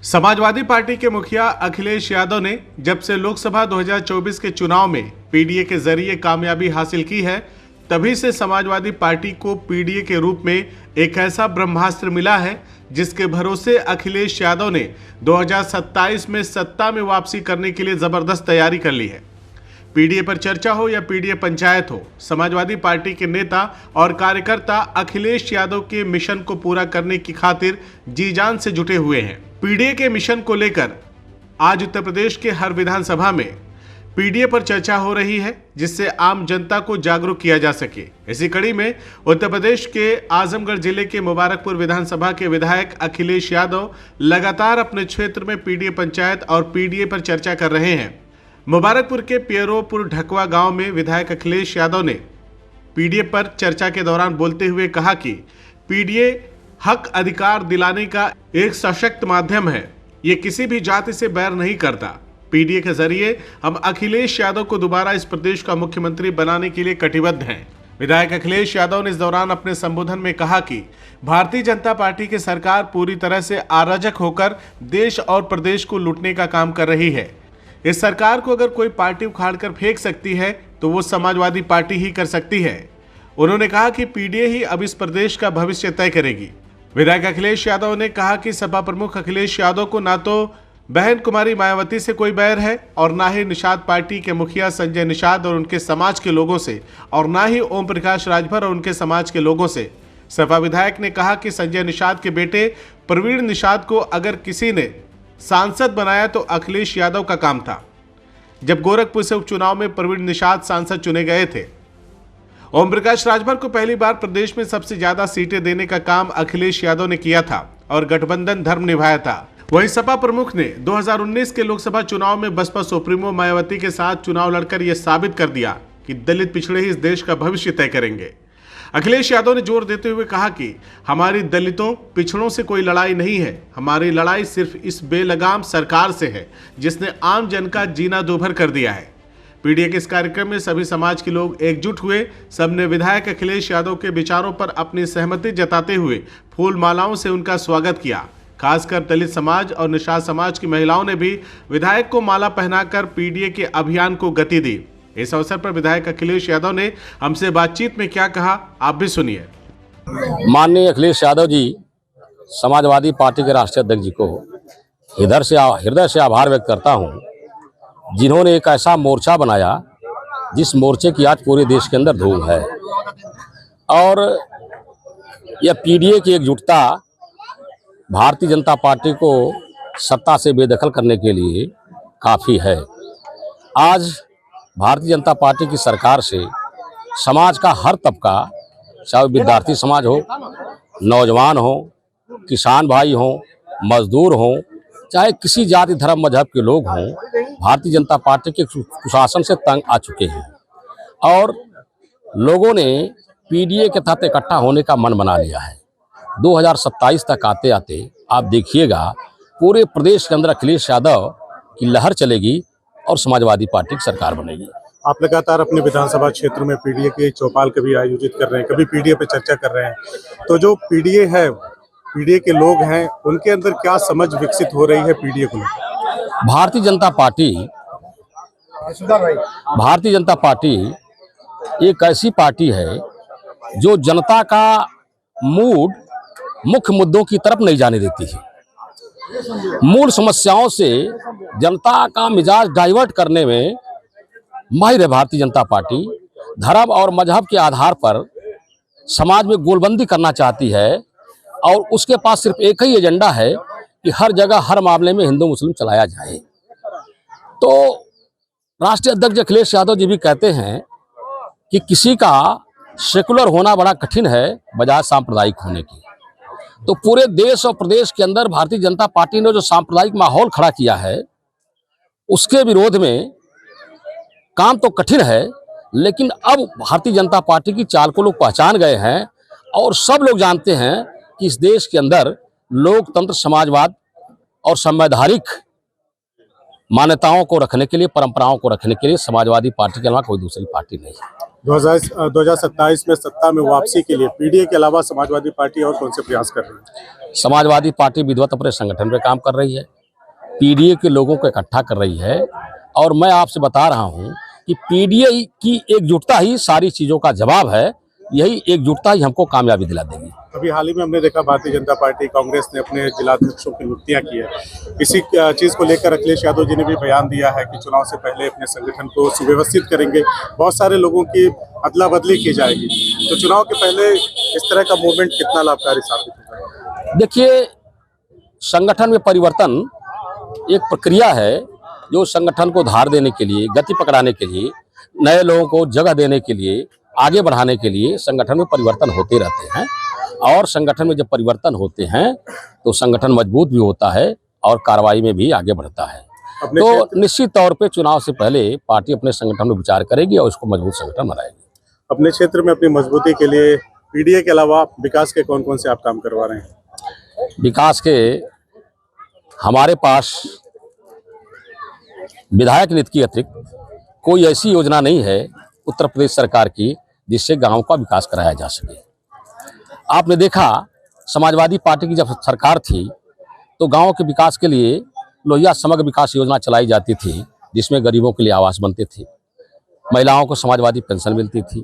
Samajwadi party के मुखिया अखिलेश यादव ने जब से लोकसभा 2024 के चुनाव में पीडीए के जरिए कामयाबी हासिल की है, तभी से समाजवादी पार्टी को पीडीए के रूप में एक ऐसा ब्रह्मास्त्र मिला है जिसके भरोसे अखिलेश यादव ने 2027 में सत्ता में वापसी करने के लिए जबरदस्त तैयारी कर ली है। पीडीए पर चर्चा हो या पीडीए पंचायत हो, समाजवादी पार्टी के नेता और कार्यकर्ता अखिलेश यादव के मिशन को पूरा करने की खातिर जी जान से जुटे हुए हैं। पीडीए के मिशन को लेकर आज उत्तर प्रदेश के हर विधानसभा में पीडीए पर चर्चा हो रही है, जिससे आम जनता को जागरूक किया जा सके। इसी कड़ी में उत्तर प्रदेश के आजमगढ़ जिले के मुबारकपुर विधानसभा के विधायक अखिलेश यादव लगातार अपने क्षेत्र में पीडीए पंचायत और पीडीए पर चर्चा कर रहे हैं। मुबारकपुर के पियरोपुर ढकवा गांव में विधायक अखिलेश यादव ने पीडीए पर चर्चा के दौरान बोलते हुए कहा कि पीडीए हक अधिकार दिलाने का एक सशक्त माध्यम है। ये किसी भी जाति से बैर नहीं करता। पीडीए के जरिए हम अखिलेश यादव को दोबारा इस प्रदेश का मुख्यमंत्री बनाने के लिए कटिबद्ध हैं। विधायक अखिलेश यादव ने इस दौरान अपने संबोधन में कहा कि भारतीय जनता पार्टी की सरकार पूरी तरह से अराजक होकर देश और प्रदेश को लूटने का काम कर रही है। इस सरकार को अगर कोई पार्टी उखाड़कर फेंक सकती है तो वो समाजवादी पार्टी ही कर सकती है। उन्होंने कहा कि पीडीए ही अब इस प्रदेश का भविष्य तय करेगी। विधायक अखिलेश यादव ने कहा कि सपा प्रमुख अखिलेश यादव को ना तो बहन कुमारी मायावती से कोई बैर है और ना ही निषाद पार्टी के मुखिया संजय निषाद और उनके समाज के लोगों से, और ना ही ओम प्रकाश राजभर और उनके समाज के लोगों से। सपा विधायक ने कहा कि संजय निषाद के बेटे प्रवीण निषाद को अगर किसी ने सांसद बनाया तो अखिलेश यादव का काम था। जब गोरखपुर से उपचुनाव में प्रवीण निषाद सांसद चुने गए थे, ओम प्रकाश राजभर को पहली बार प्रदेश में सबसे ज्यादा सीटें देने का काम अखिलेश यादव ने किया था और गठबंधन धर्म निभाया था। वहीं सपा प्रमुख ने 2019 के लोकसभा चुनाव में बसपा सुप्रीमो मायावती के साथ चुनाव लड़कर यह साबित कर दिया कि दलित पिछड़े ही इस देश का भविष्य तय करेंगे। अखिलेश यादव ने जोर देते हुए कहा कि हमारी दलितों पिछड़ों से कोई लड़ाई नहीं है, हमारी लड़ाई सिर्फ इस बेलगाम सरकार से है जिसने आम जन का जीना दूभर कर दिया है। पीडीए के इस कार्यक्रम में सभी समाज के लोग एकजुट हुए। सबने विधायक अखिलेश यादव के विचारों पर अपनी सहमति जताते हुए फूल मालाओं से उनका स्वागत किया। खासकर दलित समाज और निषाद समाज की महिलाओं ने भी विधायक को माला पहनाकर पीडीए के अभियान को गति दी। इस अवसर पर विधायक अखिलेश यादव ने हमसे बातचीत में क्या कहा, आप भी सुनिए। माननीय अखिलेश यादव जी, समाजवादी पार्टी के राष्ट्रीय अध्यक्ष जी को हृदय से आभार व्यक्त करता हूं, जिन्होंने एक ऐसा मोर्चा बनाया जिस मोर्चे की आज पूरे देश के अंदर धूम है। और यह पीडीए की एकजुटता भारतीय जनता पार्टी को सत्ता से बेदखल करने के लिए काफ़ी है। आज भारतीय जनता पार्टी की सरकार से समाज का हर तबका, चाहे विद्यार्थी समाज हो, नौजवान हो, किसान भाई हो, मजदूर हो, चाहे किसी जाति धर्म मजहब के लोग हों, भारतीय जनता पार्टी के कुशासन से तंग आ चुके हैं और लोगों ने पीडीए के तहत इकट्ठा होने का मन बना लिया है। 2027 तक आते आते आप देखिएगा पूरे प्रदेश के अंदर अखिलेश यादव की लहर चलेगी और समाजवादी पार्टी की सरकार बनेगी। आप लगातार अपने विधानसभा क्षेत्र में पीडीए के चौपाल कभी आयोजित कर रहे हैं, कभी पीडीए पे चर्चा कर रहे हैं, तो जो पीडीए है, पीडीए के लोग हैं, उनके अंदर क्या समझ विकसित हो रही है पीडीए को? भारतीय जनता पार्टी एक ऐसी पार्टी है जो जनता का मूड मुख्य मुद्दों की तरफ नहीं जाने देती है। मूल समस्याओं से जनता का मिजाज डाइवर्ट करने में माहिर है भारतीय जनता पार्टी। धर्म और मजहब के आधार पर समाज में गोलबंदी करना चाहती है और उसके पास सिर्फ एक ही एजेंडा है कि हर जगह हर मामले में हिंदू मुस्लिम चलाया जाए। तो राष्ट्रीय अध्यक्ष अखिलेश यादव जी भी कहते हैं कि किसी का सेकुलर होना बड़ा कठिन है बजाय सांप्रदायिक होने की। तो पूरे देश और प्रदेश के अंदर भारतीय जनता पार्टी ने जो सांप्रदायिक माहौल खड़ा किया है, उसके विरोध में काम तो कठिन है, लेकिन अब भारतीय जनता पार्टी की चाल को लोग पहचान गए हैं और सब लोग जानते हैं कि इस देश के अंदर लोकतंत्र, समाजवाद और संवैधानिक मान्यताओं को रखने के लिए, परंपराओं को रखने के लिए समाजवादी पार्टी के अलावा कोई दूसरी पार्टी नहीं है। 2027 में सत्ता में वापसी के लिए पीडीए के अलावा समाजवादी पार्टी और कौन से प्रयास कर रही है? समाजवादी पार्टी विधिवत अपने संगठन पे काम कर रही है। पीडीए के लोगों को इकट्ठा कर रही है। और मैं आपसे बता रहा हूं कि पीडीए की एकजुटता ही सारी चीज़ों का जवाब है। यही एकजुटता ही हमको कामयाबी दिला देगी। अभी हाल ही में हमने देखा भारतीय जनता पार्टी कांग्रेस ने अपने जिलाध्यक्षों की नियुक्तियां की है। इसी चीज़ को लेकर अखिलेश यादव जी ने भी बयान दिया है कि चुनाव से पहले अपने संगठन को सुव्यवस्थित करेंगे, बहुत सारे लोगों की अदला बदली की जाएगी। तो चुनाव के पहले इस तरह का मूवमेंट कितना लाभकारी साबित होगा? देखिए, संगठन में परिवर्तन एक प्रक्रिया है जो संगठन को धार देने के लिए, गति पकड़ाने के लिए, नए लोगों को जगह देने के लिए, आगे बढ़ाने के लिए संगठन में परिवर्तन होते रहते हैं। और संगठन में जब परिवर्तन होते हैं तो संगठन मजबूत भी होता है और कार्रवाई में भी आगे बढ़ता है। तो निश्चित तौर पे चुनाव से पहले पार्टी अपने संगठन में विचार करेगी और उसको मजबूत संगठन बनाएगी। अपने क्षेत्र में अपनी मजबूती के लिए पीडीए के अलावा विकास के कौन कौन से आप काम करवा रहे हैं? विकास के हमारे पास विधायक नीति के अतिरिक्त कोई ऐसी योजना नहीं है उत्तर प्रदेश सरकार की जिससे गांव का विकास कराया जा सके। आपने देखा, समाजवादी पार्टी की जब सरकार थी तो गांव के विकास के लिए लोहिया समग्र विकास योजना चलाई जाती थी, जिसमें गरीबों के लिए आवास बनते थे, महिलाओं को समाजवादी पेंशन मिलती थी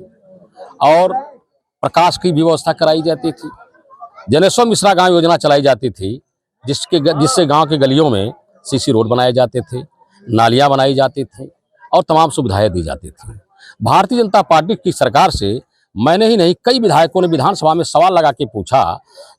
और प्रकाश की व्यवस्था कराई जाती थी। जनेश्वर मिश्रा गांव योजना चलाई जाती थी जिससे गांव के गलियों में सीसी रोड बनाए जाते थे, नालियां बनाई जाती थी और तमाम सुविधाएं दी जाती थी। भारतीय जनता पार्टी की सरकार से मैंने ही नहीं, कई विधायकों ने विधानसभा में सवाल लगा के पूछा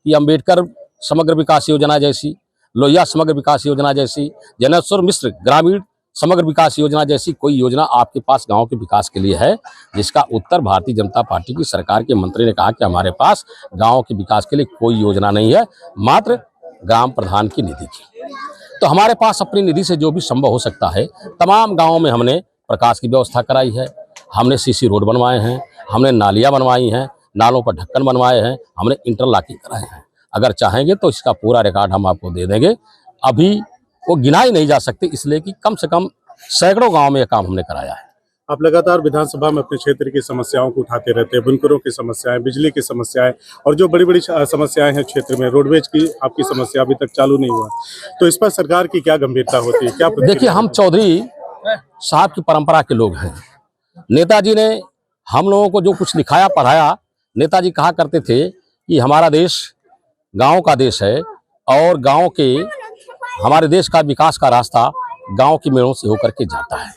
कि अंबेडकर समग्र विकास योजना जैसी, लोहिया समग्र विकास योजना जैसी, जनेश्वर मिश्र ग्रामीण समग्र विकास योजना जैसी कोई योजना आपके पास गांव के विकास के लिए है? जिसका उत्तर भारतीय जनता पार्टी की सरकार के मंत्री ने कहा कि हमारे पास गांव के विकास के लिए कोई योजना नहीं है, मात्र ग्राम प्रधान की निधि की। तो हमारे पास अपनी निधि से जो भी संभव हो सकता है, तमाम गाँवों में हमने प्रकाश की व्यवस्था कराई है, हमने सीसी रोड बनवाए हैं, हमने नालियां बनवाई हैं, नालों पर ढक्कन बनवाए हैं, हमने इंटरलॉकिंग कराए हैं। अगर चाहेंगे तो इसका पूरा रिकॉर्ड हम आपको दे देंगे। अभी वो गिनाई नहीं जा सकते, इसलिए कि कम से कम सैकड़ों गांव में यह काम हमने कराया है। आप लगातार विधानसभा में अपने क्षेत्र की समस्याओं को उठाते रहते हैं, बुनकरों की समस्याएं, बिजली की समस्याएं और जो बड़ी बड़ी समस्याएं हैं क्षेत्र में, रोडवेज की आपकी समस्या अभी तक चालू नहीं हुआ, तो इस पर सरकार की क्या गंभीरता होती है? क्या देखिए, हम चौधरी साहब की परंपरा के लोग हैं। नेताजी ने हम लोगों को जो कुछ लिखाया पढ़ाया, नेताजी कहा करते थे कि हमारा देश गांव का देश है और गांव के, हमारे देश का विकास का रास्ता गांव की मेड़ों से होकर के जाता है।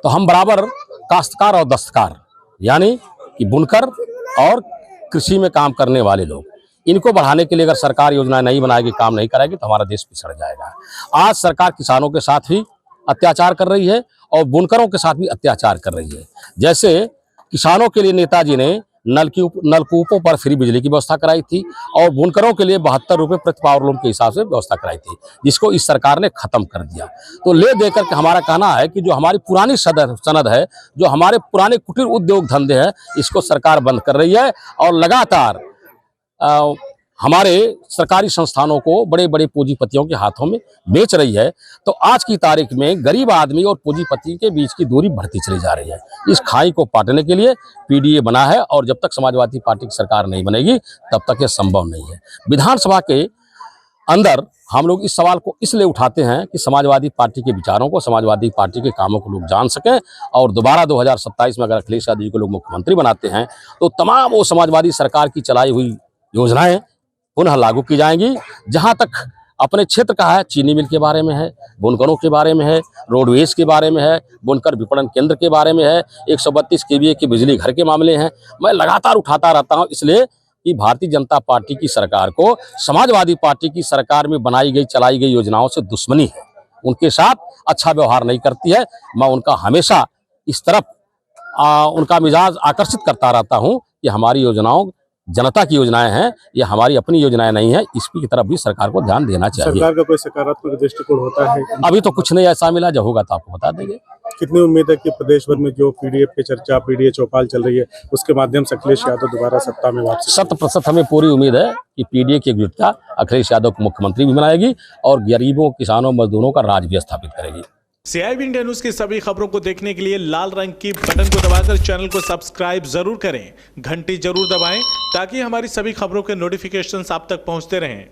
तो हम बराबर काश्तकार और दस्तकार, यानी कि बुनकर और कृषि में काम करने वाले लोग, इनको बढ़ाने के लिए अगर सरकार योजना नहीं बनाएगी, काम नहीं कराएगी तो हमारा देश पिछड़ जाएगा। आज सरकार किसानों के साथ भी अत्याचार कर रही है और बुनकरों के साथ भी अत्याचार कर रही है। जैसे किसानों के लिए नेताजी ने नलकूपों पर फ्री बिजली की व्यवस्था कराई थी और बुनकरों के लिए 72 रुपये प्रति पावर लूम के हिसाब से व्यवस्था कराई थी, जिसको इस सरकार ने खत्म कर दिया। तो ले देकर के हमारा कहना है कि जो हमारी पुरानी सनद है, जो हमारे पुराने कुटीर उद्योग धंधे हैं, इसको सरकार बंद कर रही है और लगातार हमारे सरकारी संस्थानों को बड़े बड़े पूंजीपतियों के हाथों में बेच रही है। तो आज की तारीख में गरीब आदमी और पूंजीपति के बीच की दूरी बढ़ती चली जा रही है। इस खाई को पाटने के लिए पीडीए बना है और जब तक समाजवादी पार्टी की सरकार नहीं बनेगी तब तक ये संभव नहीं है। विधानसभा के अंदर हम लोग इस सवाल को इसलिए उठाते हैं कि समाजवादी पार्टी के विचारों को, समाजवादी पार्टी के कामों को लोग जान सकें और दोबारा 2027 में अगर अखिलेश यादव जी को लोग मुख्यमंत्री बनाते हैं तो तमाम वो समाजवादी सरकार की चलाई हुई योजनाएं पुनः लागू की जाएंगी। जहां तक अपने क्षेत्र का है, चीनी मिल के बारे में है, बुनकरों के बारे में है, रोडवेज के बारे में है, बुनकर विपणन केंद्र के बारे में है, 132 केवीए की बिजली घर के मामले हैं, मैं लगातार उठाता रहता हूं, इसलिए कि भारतीय जनता पार्टी की सरकार को समाजवादी पार्टी की सरकार में बनाई गई चलाई गई योजनाओं से दुश्मनी है, उनके साथ अच्छा व्यवहार नहीं करती है। मैं उनका हमेशा इस तरफ उनका मिजाज आकर्षित करता रहता हूं कि हमारी योजनाओं जनता की योजनाएं हैं, ये हमारी अपनी योजनाएं नहीं है। इसकी तरफ भी सरकार को ध्यान देना चाहिए। सरकार का कोई सकारात्मक दृष्टिकोण होता है? अभी तो कुछ नहीं ऐसा मिला, जब होगा तो आपको बता देंगे। कितनी उम्मीद है कि प्रदेश भर में जो पीडीएफ की चर्चा, पीडीए चौपाल चल रही है, उसके माध्यम से अखिलेश यादव दोबारा सत्ता में वापसी? 100% हमें पूरी उम्मीद है कि पीडीए की एकजुटता अखिलेश यादव को मुख्यमंत्री भी बनाएगी और गरीबों, किसानों, मजदूरों का राज भी स्थापित करेगी। CIB इंडिया न्यूज की सभी खबरों को देखने के लिए लाल रंग की बटन को दबाकर चैनल को सब्सक्राइब जरूर करें, घंटी जरूर दबाएं ताकि हमारी सभी खबरों के नोटिफिकेशंस आप तक पहुंचते रहें।